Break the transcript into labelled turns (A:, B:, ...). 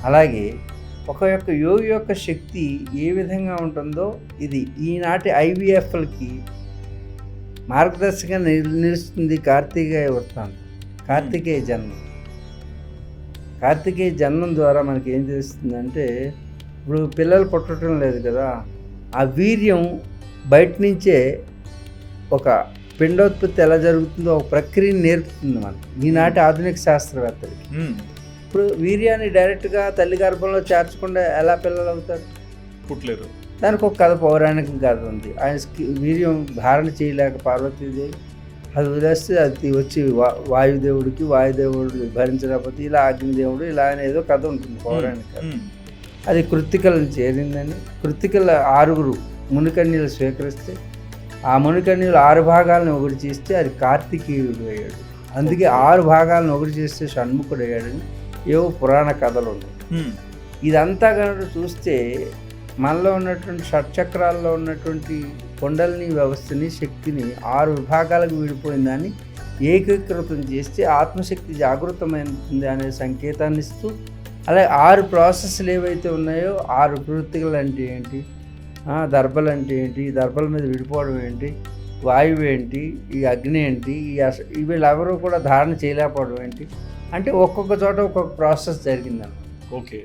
A: అలాగే ఒక యొక్క యోగి యొక్క శక్తి ఏ విధంగా ఉంటుందో ఇది ఈనాటి ఐవీఎఫ్లకి మార్గదర్శకంగా నిలుస్తుంది కార్తికేయ వృత్తాంతం, కార్తికేయ జన్మం. కార్తికేయ జన్మం ద్వారా మనకి ఏం తెలుస్తుందంటే, ఇప్పుడు పిల్లలు పుట్టడం లేదు కదా, ఆ వీర్యం బయట నుంచే ఒక పిండోత్పత్తి ఎలా జరుగుతుందో ఒక ప్రక్రియను నేర్పుతుంది మనకి ఈనాటి ఆధునిక శాస్త్రవేత్తలకి. ఇప్పుడు వీర్యాన్ని డైరెక్ట్గా తల్లి గర్భంలో చేర్చకుండా ఎలా పిల్లలు అవుతారు?
B: పుట్టలేరు.
A: దానికి ఒక కథ, పౌరాణిక కథ ఉంది. ఆయన వీర్యం ధారణ చేయలేక పార్వతీదేవి అది వదిలేస్తే అది వచ్చి వాయుదేవుడికి, వాయుదేవుడు భరించలేకపోతే ఇలా అగ్నిదేవుడు ఇలా అనేదో కథ ఉంటుంది, పౌరాణిక కథ. అది కృత్తికలను చేరిందని, కృత్తికల 6 మునికన్యలు స్వీకరిస్తే ఆ మునికన్యలు 6 భాగాలను ఒకటి చేస్తే అది కార్తికేయుడు అయ్యాడు. అందుకే 6 భాగాలను ఒకటి చేస్తే షణ్ముఖుడు అయ్యాడని ఏవో పురాణ కథలు ఉన్నాయి. ఇదంతా కనుక చూస్తే మనలో ఉన్నటువంటి షట్చక్రాల్లో ఉన్నటువంటి కుండలిని వ్యవస్థని, శక్తిని 6 విభాగాలకు విడిపోయిందని ఏకీకృతం చేస్తే ఆత్మశక్తి జాగృతమైంది అనే సంకేతాన్ని ఇస్తూ, అలాగే 6 ప్రాసెస్లు ఏవైతే ఉన్నాయో 6 కృత్తికలు అంటే ఏంటి, దర్భలు అంటే ఏంటి, ఈ దర్భల మీద విడిపోవడం ఏంటి, వాయువు ఏంటి, ఈ అగ్ని ఏంటి, వీళ్ళెవరూ కూడా ధారణ చేయలేకపోవడం ఏంటి అంటే ఒక్కొక్క చోట ఒక్కొక్క ప్రాసెస్ జరిగిందన్నమాట.
B: ఓకే.